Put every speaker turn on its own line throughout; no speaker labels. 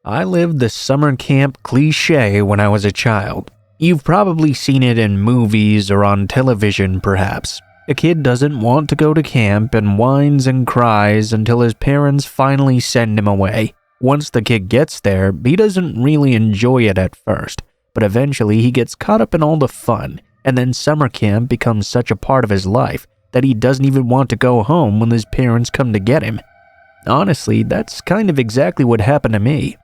I lived the summer camp cliché when I was a child. You've probably seen it in movies or on television perhaps. A kid doesn't want to go to camp and whines and cries until his parents finally send him away. Once the kid gets there, he doesn't really enjoy it at first, but eventually he gets caught up in all the fun, and then summer camp becomes such a part of his life that he doesn't even want to go home when his parents come to get him. Honestly, that's kind of exactly what happened to me.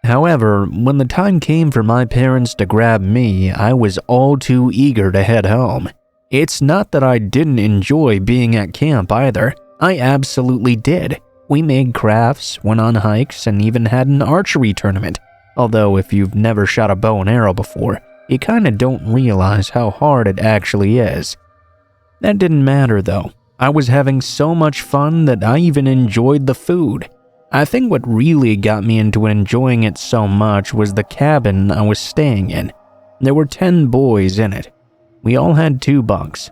However, when the time came for my parents to grab me, I was all too eager to head home. It's not that I didn't enjoy being at camp either. I absolutely did. We made crafts, went on hikes, and even had an archery tournament. Although if you've never shot a bow and arrow before, you kinda don't realize how hard it actually is. That didn't matter though. I was having so much fun that I even enjoyed the food. I think what really got me into enjoying it so much was the cabin I was staying in. There were 10 boys in it. We all had 2 bunks.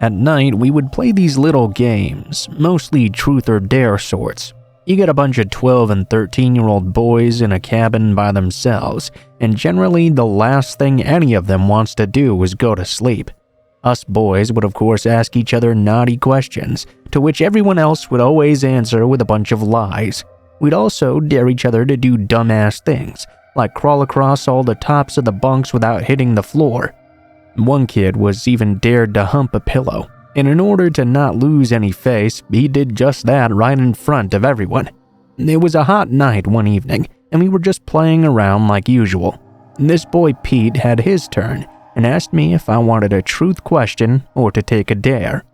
At night, we would play these little games, mostly truth or dare sorts. You get a bunch of 12 and 13-year-old boys in a cabin by themselves, and generally the last thing any of them wants to do is go to sleep. Us boys would of course ask each other naughty questions, to which everyone else would always answer with a bunch of lies. We'd also dare each other to do dumbass things, like crawl across all the tops of the bunks without hitting the floor. One kid was even dared to hump a pillow, and in order to not lose any face, he did just that right in front of everyone. It was a hot night one evening, and we were just playing around like usual. This boy Pete had his turn, and asked me if I wanted a truth question or to take a dare.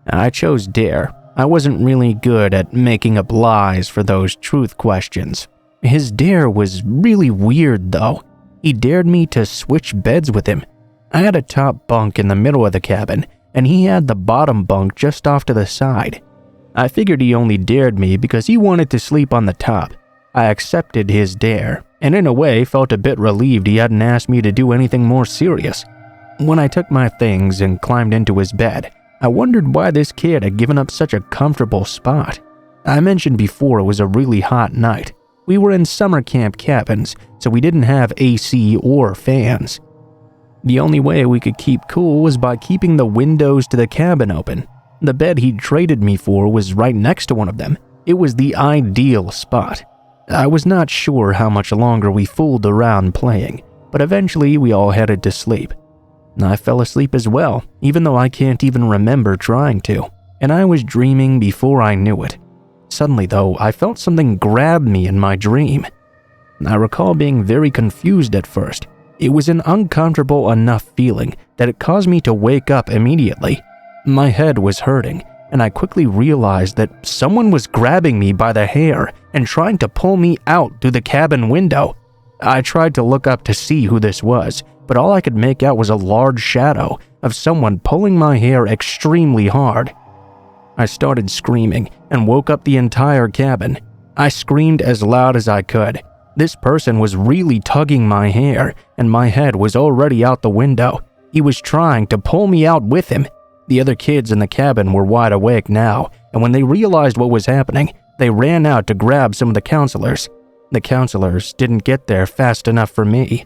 I chose dare. I wasn't really good at making up lies for those truth questions. His dare was really weird though. He dared me to switch beds with him. I had a top bunk in the middle of the cabin, and he had the bottom bunk just off to the side. I figured he only dared me because he wanted to sleep on the top. I accepted his dare, and in a way felt a bit relieved he hadn't asked me to do anything more serious. When I took my things and climbed into his bed, I wondered why this kid had given up such a comfortable spot. I mentioned before it was a really hot night. We were in summer camp cabins, so we didn't have AC or fans. The only way we could keep cool was by keeping the windows to the cabin open. The bed he'd traded me for was right next to one of them. It was the ideal spot. I was not sure how much longer we fooled around playing, but eventually we all headed to sleep. I fell asleep as well, even though I can't even remember trying to, and I was dreaming before I knew it. Suddenly though, I felt something grab me in my dream. I recall being very confused at first. It was an uncomfortable enough feeling that it caused me to wake up immediately. My head was hurting, and I quickly realized that someone was grabbing me by the hair and trying to pull me out through the cabin window. I tried to look up to see who this was, but all I could make out was a large shadow of someone pulling my hair extremely hard. I started screaming and woke up the entire cabin. I screamed as loud as I could. This person was really tugging my hair, and my head was already out the window. He was trying to pull me out with him. The other kids in the cabin were wide awake now, and when they realized what was happening, they ran out to grab some of the counselors. The counselors didn't get there fast enough for me.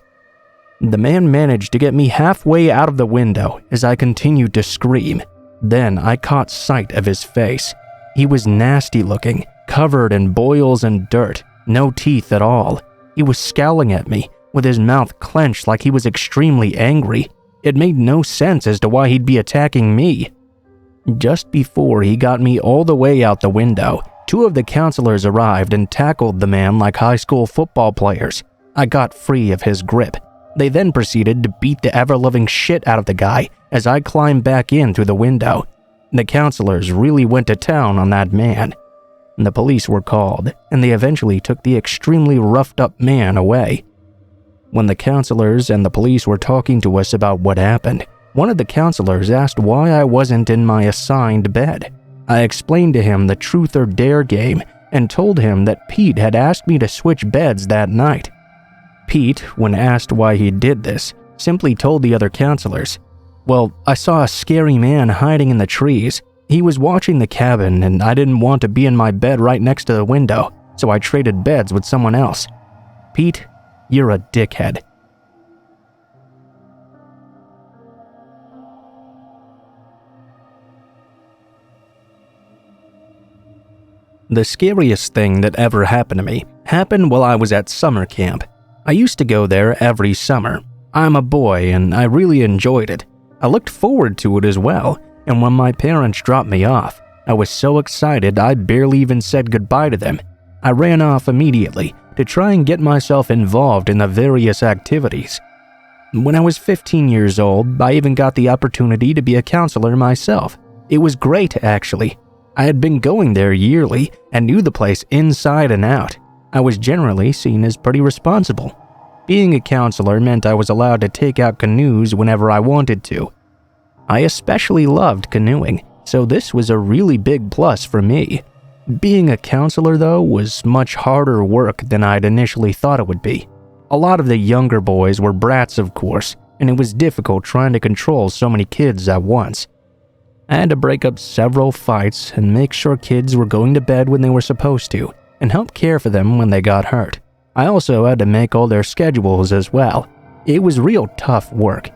The man managed to get me halfway out of the window as I continued to scream. Then I caught sight of his face. He was nasty looking, covered in boils and dirt, no teeth at all. He was scowling at me, with his mouth clenched like he was extremely angry. It made no sense as to why he'd be attacking me. Just before he got me all the way out the window, 2 of the counselors arrived and tackled the man like high school football players. I got free of his grip. They then proceeded to beat the ever-loving shit out of the guy as I climbed back in through the window. The counselors really went to town on that man. The police were called, and they eventually took the extremely roughed-up man away. When the counselors and the police were talking to us about what happened, one of the counselors asked why I wasn't in my assigned bed. I explained to him the truth or dare game and told him that Pete had asked me to switch beds that night. Pete, when asked why he did this, simply told the other counselors, "Well, I saw a scary man hiding in the trees. He was watching the cabin and I didn't want to be in my bed right next to the window, so I traded beds with someone else." Pete, you're a dickhead. The scariest thing that ever happened to me happened while I was at summer camp. I used to go there every summer. I'm a boy and I really enjoyed it. I looked forward to it as well, and when my parents dropped me off, I was so excited I barely even said goodbye to them. I ran off immediately to try and get myself involved in the various activities. When I was 15 years old, I even got the opportunity to be a counselor myself. It was great, actually. I had been going there yearly and knew the place inside and out. I was generally seen as pretty responsible. Being a counselor meant I was allowed to take out canoes whenever I wanted to. I especially loved canoeing, so this was a really big plus for me. Being a counselor, though, was much harder work than I'd initially thought it would be. A lot of the younger boys were brats, of course, and it was difficult trying to control so many kids at once. I had to break up several fights and make sure kids were going to bed when they were supposed to, and help care for them when they got hurt. I also had to make all their schedules as well. It was real tough work.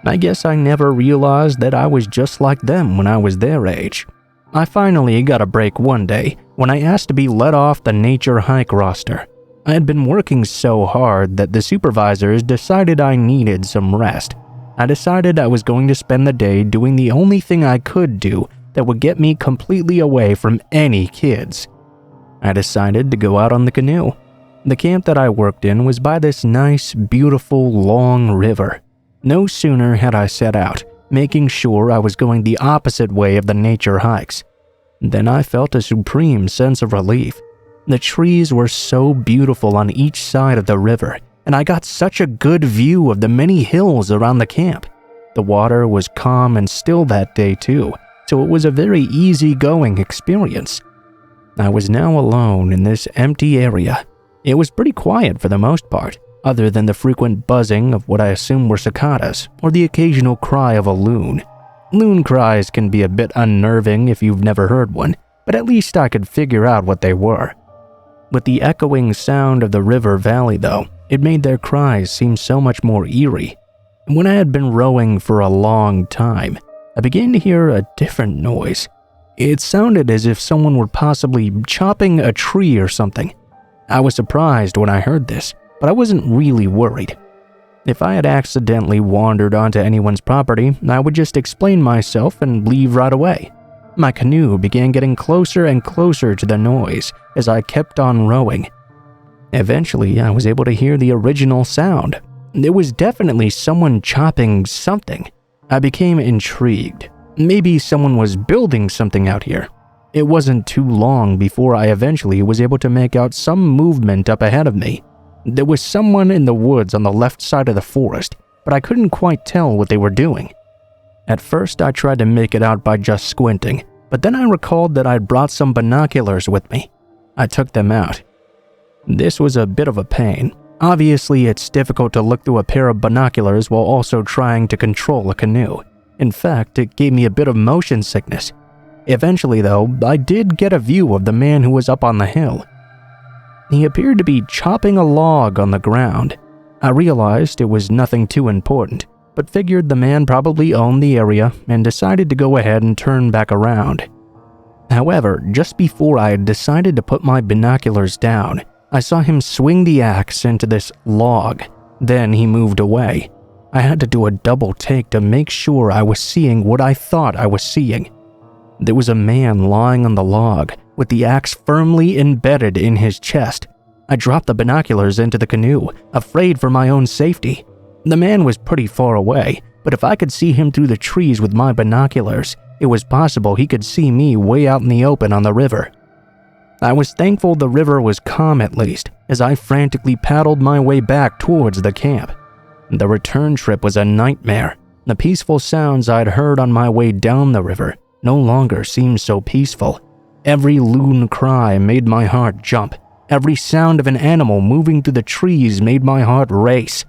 I guess I never realized that I was just like them when I was their age. I finally got a break one day when I asked to be let off the nature hike roster. I had been working so hard that the supervisors decided I needed some rest. I decided I was going to spend the day doing the only thing I could do that would get me completely away from any kids. I decided to go out on the canoe. The camp that I worked in was by this nice, beautiful, long river. No sooner had I set out, making sure I was going the opposite way of the nature hikes, than I felt a supreme sense of relief. The trees were so beautiful on each side of the river, and I got such a good view of the many hills around the camp. The water was calm and still that day too, so it was a very easygoing experience. I was now alone in this empty area. It was pretty quiet for the most part, other than the frequent buzzing of what I assume were cicadas, or the occasional cry of a loon. Loon cries can be a bit unnerving if you've never heard one, but at least I could figure out what they were. With the echoing sound of the river valley, though, it made their cries seem so much more eerie. When I had been rowing for a long time, I began to hear a different noise. It sounded as if someone were possibly chopping a tree or something. I was surprised when I heard this, but I wasn't really worried. If I had accidentally wandered onto anyone's property, I would just explain myself and leave right away. My canoe began getting closer and closer to the noise as I kept on rowing. Eventually, I was able to hear the original sound. There was definitely someone chopping something. I became intrigued. Maybe someone was building something out here. It wasn't too long before I eventually was able to make out some movement up ahead of me. There was someone in the woods on the left side of the forest, but I couldn't quite tell what they were doing. At first, I tried to make it out by just squinting, but then I recalled that I'd brought some binoculars with me. I took them out. This was a bit of a pain. Obviously, it's difficult to look through a pair of binoculars while also trying to control a canoe. In fact, it gave me a bit of motion sickness. Eventually, though, I did get a view of the man who was up on the hill. He appeared to be chopping a log on the ground. I realized it was nothing too important, but figured the man probably owned the area and decided to go ahead and turn back around. However, just before I had decided to put my binoculars down, I saw him swing the axe into this log. Then he moved away. I had to do a double take to make sure I was seeing what I thought I was seeing. There was a man lying on the log, with the axe firmly embedded in his chest. I dropped the binoculars into the canoe, afraid for my own safety. The man was pretty far away, but if I could see him through the trees with my binoculars, it was possible he could see me way out in the open on the river. I was thankful the river was calm at least, as I frantically paddled my way back towards the camp. The return trip was a nightmare. The peaceful sounds I'd heard on my way down the river no longer seemed so peaceful. Every loon cry made my heart jump. Every sound of an animal moving through the trees made my heart race.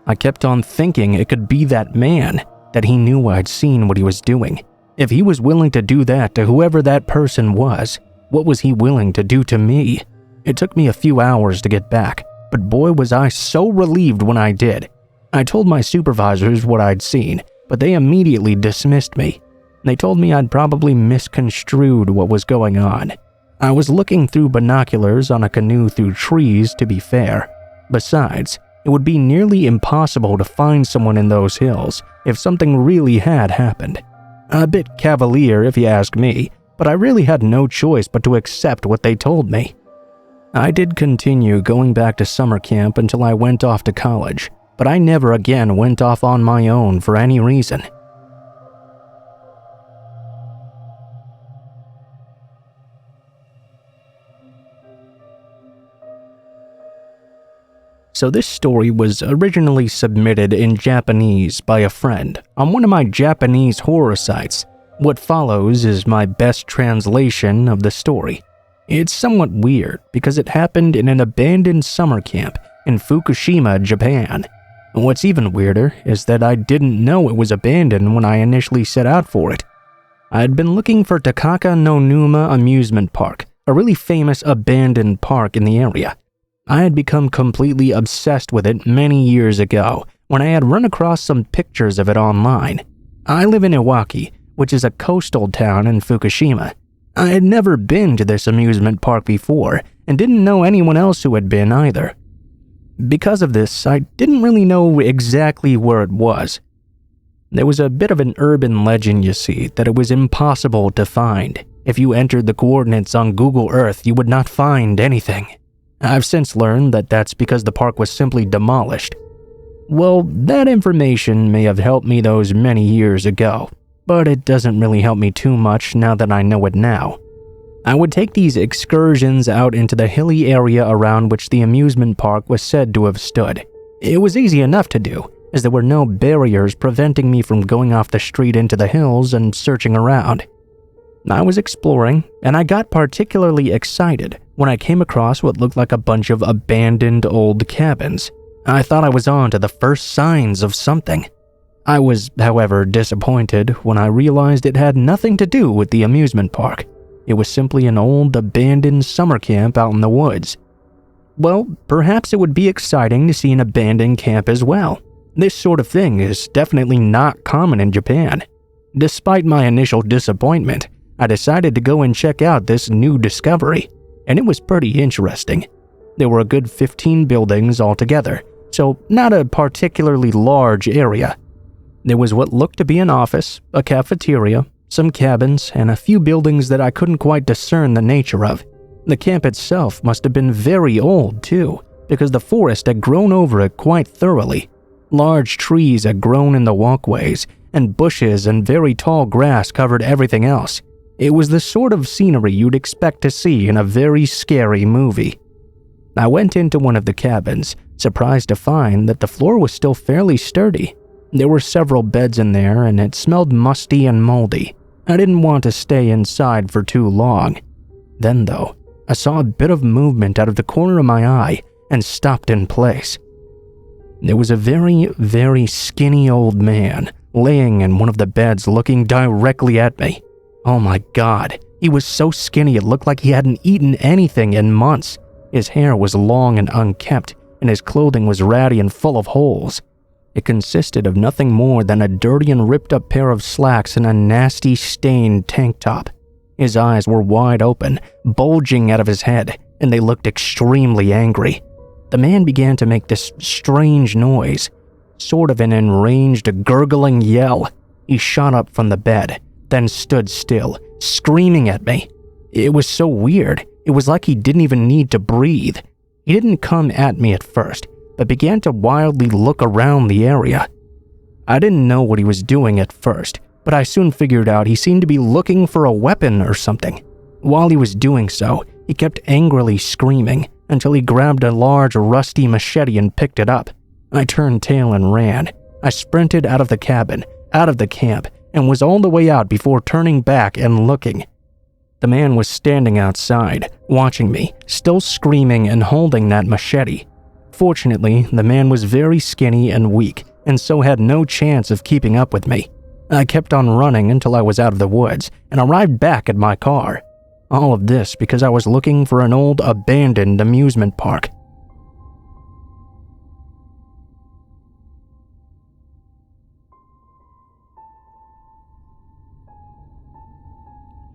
I kept on thinking it could be that man, that he knew I'd seen what he was doing. If he was willing to do that to whoever that person was, what was he willing to do to me? It took me a few hours to get back. but boy was I so relieved when I did. I told my supervisors what I'd seen, but they immediately dismissed me. They told me I'd probably misconstrued what was going on. I was looking through binoculars on a canoe through trees, to be fair. Besides, it would be nearly impossible to find someone in those hills if something really had happened. A bit cavalier if you ask me, but I really had no choice but to accept what they told me. I did continue going back to summer camp until I went off to college, but I never again went off on my own for any reason. So this story was originally submitted in Japanese by a friend on one of my Japanese horror sites. What follows is my best translation of the story. It's somewhat weird because it happened in an abandoned summer camp in Fukushima, Japan. And what's even weirder is that I didn't know it was abandoned when I initially set out for it. I had been looking for Takaka no Numa Amusement Park, a really famous abandoned park in the area. I had become completely obsessed with it many years ago when I had run across some pictures of it online. I live in Iwaki, which is a coastal town in Fukushima. I had never been to this amusement park before and didn't know anyone else who had been either. Because of this, I didn't really know exactly where it was. There was a bit of an urban legend, you see, that it was impossible to find. If you entered the coordinates on Google Earth, you would not find anything. I've since learned that that's because the park was simply demolished. Well, that information may have helped me those many years ago, but it doesn't really help me too much now that I know it now. I would take these excursions out into the hilly area around which the amusement park was said to have stood. It was easy enough to do, as there were no barriers preventing me from going off the street into the hills and searching around. I was exploring, and I got particularly excited when I came across what looked like a bunch of abandoned old cabins. I thought I was on to the first signs of something. I was, however, disappointed when I realized it had nothing to do with the amusement park. It was simply an old, abandoned summer camp out in the woods. Well, perhaps it would be exciting to see an abandoned camp as well. This sort of thing is definitely not common in Japan. Despite my initial disappointment, I decided to go and check out this new discovery, and it was pretty interesting. There were a good 15 buildings altogether, so not a particularly large area. There was what looked to be an office, a cafeteria, some cabins, and a few buildings that I couldn't quite discern the nature of. The camp itself must have been very old, too, because the forest had grown over it quite thoroughly. Large trees had grown in the walkways, and bushes and very tall grass covered everything else. It was the sort of scenery you'd expect to see in a very scary movie. I went into one of the cabins, surprised to find that the floor was still fairly sturdy. There were several beds in there, and it smelled musty and moldy. I didn't want to stay inside for too long. Then, though, I saw a bit of movement out of the corner of my eye and stopped in place. There was a very, very skinny old man laying in one of the beds looking directly at me. Oh my God, he was so skinny it looked like he hadn't eaten anything in months. His hair was long and unkempt, and his clothing was ratty and full of holes. It consisted of nothing more than a dirty and ripped up pair of slacks and a nasty stained tank top. His eyes were wide open, bulging out of his head, and they looked extremely angry. The man began to make this strange noise, sort of an enraged, gurgling yell. He shot up from the bed, then stood still, screaming at me. It was so weird. It was like he didn't even need to breathe. He didn't come at me at first, but began to wildly look around the area. I didn't know what he was doing at first, but I soon figured out he seemed to be looking for a weapon or something. While he was doing so, he kept angrily screaming until he grabbed a large rusty machete and picked it up. I turned tail and ran. I sprinted out of the cabin, out of the camp, and was all the way out before turning back and looking. The man was standing outside, watching me, still screaming and holding that machete. Fortunately, the man was very skinny and weak, and so had no chance of keeping up with me. I kept on running until I was out of the woods, and arrived back at my car. All of this because I was looking for an old abandoned amusement park.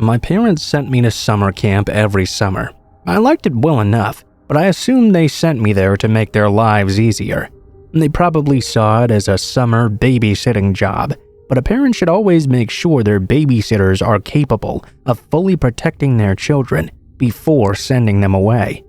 My parents sent me to summer camp every summer. I liked it well enough, but I assumed they sent me there to make their lives easier. They probably saw it as a summer babysitting job, but a parent should always make sure their babysitters are capable of fully protecting their children before sending them away.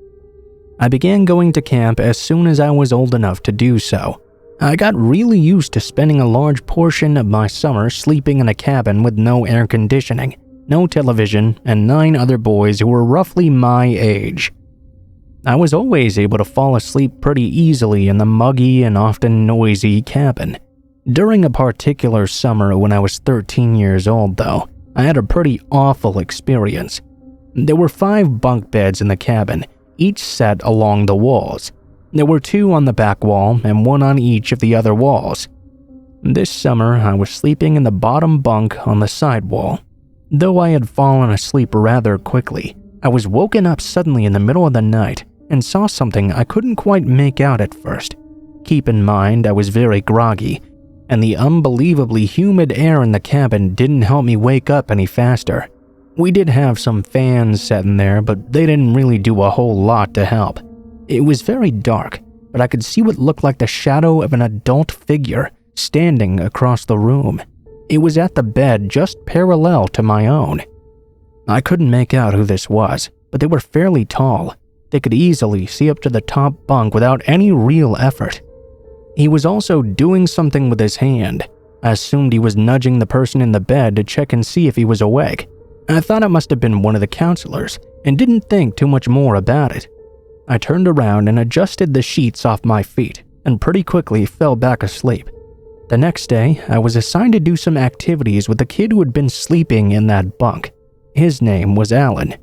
I began going to camp as soon as I was old enough to do so. I got really used to spending a large portion of my summer sleeping in a cabin with no air conditioning, no television, and 9 other boys who were roughly my age. I was always able to fall asleep pretty easily in the muggy and often noisy cabin. During a particular summer when I was 13 years old, though, I had a pretty awful experience. There were 5 bunk beds in the cabin, each set along the walls. There were 2 on the back wall and 1 on each of the other walls. This summer, I was sleeping in the bottom bunk on the side wall. Though I had fallen asleep rather quickly, I was woken up suddenly in the middle of the night and saw something I couldn't quite make out at first. Keep in mind, I was very groggy, and the unbelievably humid air in the cabin didn't help me wake up any faster. We did have some fans set in there, but they didn't really do a whole lot to help. It was very dark, but I could see what looked like the shadow of an adult figure standing across the room. It was at the bed just parallel to my own. I couldn't make out who this was, but they were fairly tall. They could easily see up to the top bunk without any real effort. He was also doing something with his hand. I assumed he was nudging the person in the bed to check and see if he was awake. I thought it must have been one of the counselors and didn't think too much more about it. I turned around and adjusted the sheets off my feet and pretty quickly fell back asleep. The next day, I was assigned to do some activities with the kid who had been sleeping in that bunk. His name was Alan.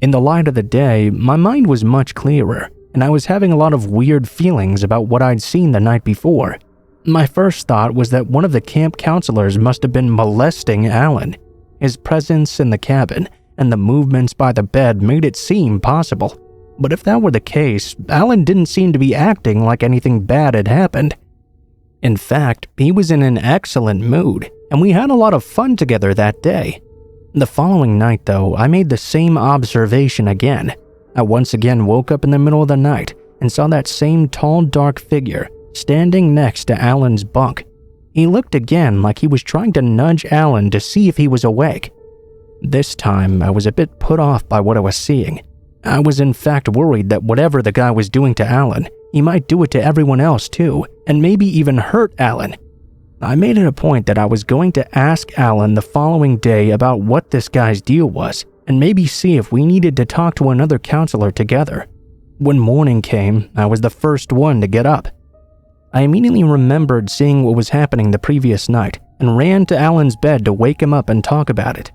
In the light of the day, my mind was much clearer, and I was having a lot of weird feelings about what I'd seen the night before. My first thought was that one of the camp counselors must have been molesting Alan. His presence in the cabin and the movements by the bed made it seem possible. But if that were the case, Alan didn't seem to be acting like anything bad had happened. In fact, he was in an excellent mood, and we had a lot of fun together that day. The following night, though, I made the same observation again. I once again woke up in the middle of the night and saw that same tall, dark figure standing next to Alan's bunk. He looked again like he was trying to nudge Alan to see if he was awake. This time, I was a bit put off by what I was seeing. I was in fact worried that whatever the guy was doing to Alan, he might do it to everyone else too, and maybe even hurt Alan. I made it a point that I was going to ask Alan the following day about what this guy's deal was, and maybe see if we needed to talk to another counselor together. When morning came, I was the first one to get up. I immediately remembered seeing what was happening the previous night, and ran to Alan's bed to wake him up and talk about it.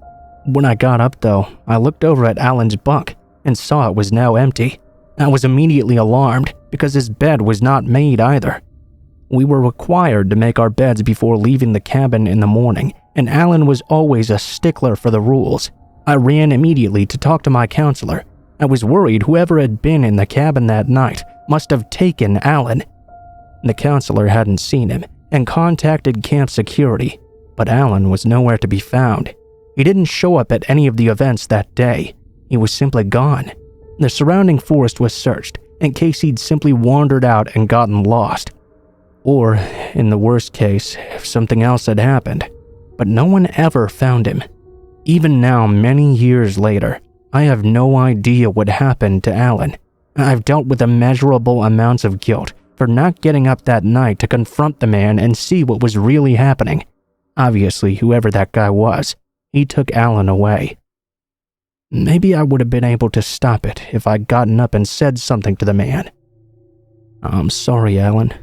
When I got up though, I looked over at Alan's bunk, and saw it was now empty. I was immediately alarmed, because his bed was not made either. We were required to make our beds before leaving the cabin in the morning, and Alan was always a stickler for the rules. I ran immediately to talk to my counselor. I was worried whoever had been in the cabin that night must have taken Alan. The counselor hadn't seen him and contacted camp security, but Alan was nowhere to be found. He didn't show up at any of the events that day. He was simply gone. The surrounding forest was searched in case he'd simply wandered out and gotten lost. Or, in the worst case, if something else had happened. But no one ever found him. Even now, many years later, I have no idea what happened to Alan. I've dealt with immeasurable amounts of guilt for not getting up that night to confront the man and see what was really happening. Obviously, whoever that guy was, he took Alan away. Maybe I would have been able to stop it if I'd gotten up and said something to the man. I'm sorry, Alan.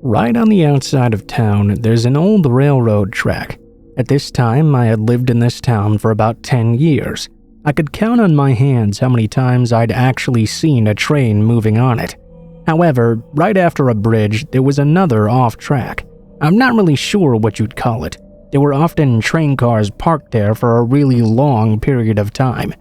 Right on the outside of town, there's an old railroad track. At this time, I had lived in this town for about 10 years. I could count on my hands how many times I'd actually seen a train moving on it. However, right after a bridge, there was another off track. I'm not really sure what you'd call it. There were often train cars parked there for a really long period of time.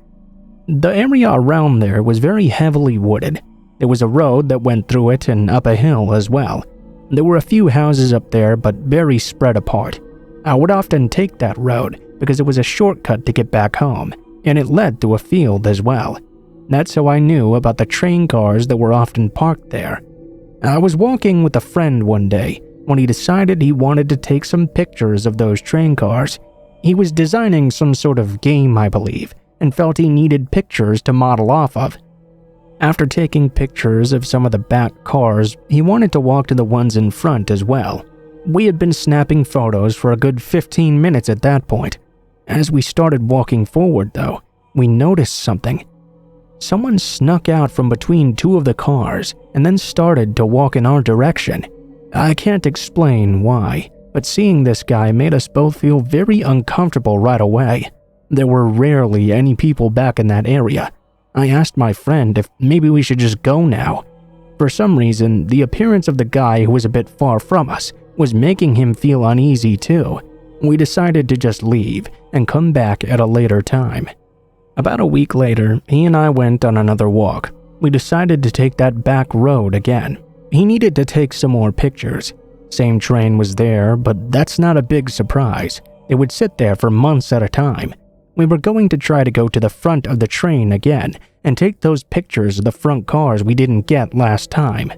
The area around there was very heavily wooded.
There was a road that went through it and up a hill as well. There were a few houses up there, but very spread apart. I would often take that road because it was a shortcut to get back home, and it led to a field as well. That's how I knew about the train cars that were often parked there. I was walking with a friend one day when he decided he wanted to take some pictures of those train cars. He was designing some sort of game, I believe, and felt he needed pictures to model off of. After taking pictures of some of the back cars, he wanted to walk to the ones in front as well. We had been snapping photos for a good 15 minutes at that point. As we started walking forward, though, we noticed something. Someone snuck out from between two of the cars and then started to walk in our direction. I can't explain why, but seeing this guy made us both feel very uncomfortable right away. There were rarely any people back in that area. I asked my friend if maybe we should just go now. For some reason, the appearance of the guy who was a bit far from us was making him feel uneasy too. We decided to just leave and come back at a later time. About a week later, he and I went on another walk. We decided to take that back road again. He needed to take some more pictures. Same train was there, but that's not a big surprise. It would sit there for months at a time. We were going to try to go to the front of the train again and take those pictures of the front cars we didn't get last time.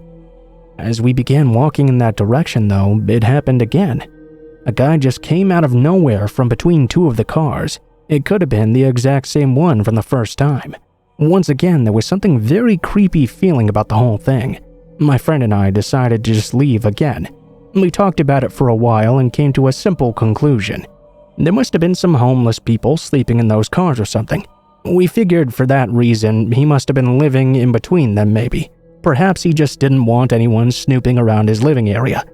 As we began walking in that direction, though, it happened again. A guy just came out of nowhere from between two of the cars. It could have been the exact same one from the first time. Once again, there was something very creepy feeling about the whole thing. My friend and I decided to just leave again. We talked about it for a while and came to a simple conclusion. There must have been some homeless people sleeping in those cars or something. We figured for that reason he must have been living in between them maybe. Perhaps he just didn't want anyone snooping around his living area.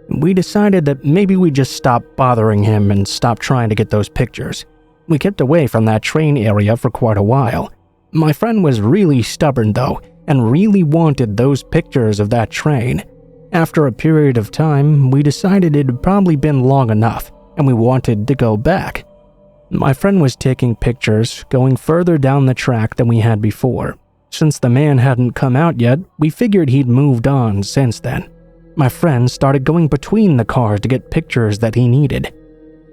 We decided that maybe we'd just stop bothering him and stop trying to get those pictures. We kept away from that train area for quite a while. My friend was really stubborn though, and really wanted those pictures of that train. After a period of time, we decided it had probably been long enough, and we wanted to go back. My friend was taking pictures, going further down the track than we had before. Since the man hadn't come out yet, we figured he'd moved on since then. My friend started going between the cars to get pictures that he needed.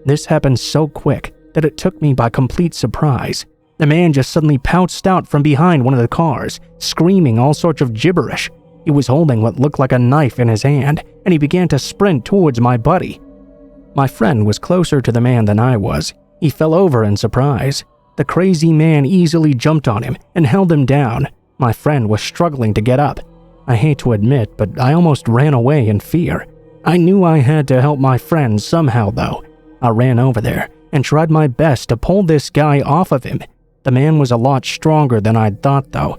This happened so quick that it took me by complete surprise. The man just suddenly pounced out from behind one of the cars, screaming all sorts of gibberish. He was holding what looked like a knife in his hand, and he began to sprint towards my buddy. My friend was closer to the man than I was. He fell over in surprise. The crazy man easily jumped on him and held him down. My friend was struggling to get up. I hate to admit, but I almost ran away in fear. I knew I had to help my friend somehow, though. I ran over there and tried my best to pull this guy off of him. The man was a lot stronger than I'd thought, though.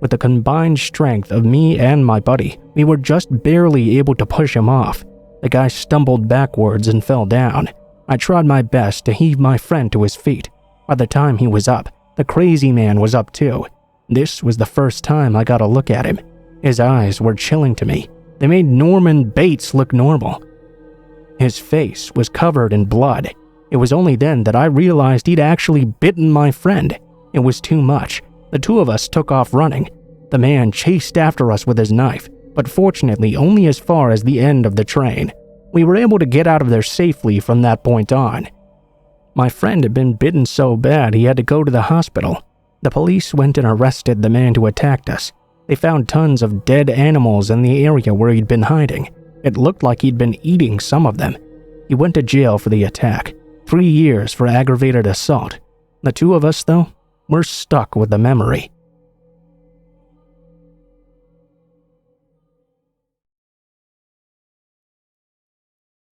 With the combined strength of me and my buddy, we were just barely able to push him off. The guy stumbled backwards and fell down. I tried my best to heave my friend to his feet. By the time he was up, the crazy man was up too. This was the first time I got a look at him. His eyes were chilling to me. They made Norman Bates look normal. His face was covered in blood. It was only then that I realized he'd actually bitten my friend. It was too much. The two of us took off running. The man chased after us with his knife, but fortunately only as far as the end of the train. We were able to get out of there safely from that point on. My friend had been bitten so bad he had to go to the hospital. The police went and arrested the man who attacked us. They found tons of dead animals in the area where he'd been hiding. It looked like he'd been eating some of them. He went to jail for the attack. 3 years for aggravated assault. The two of us, though, were stuck with the memory.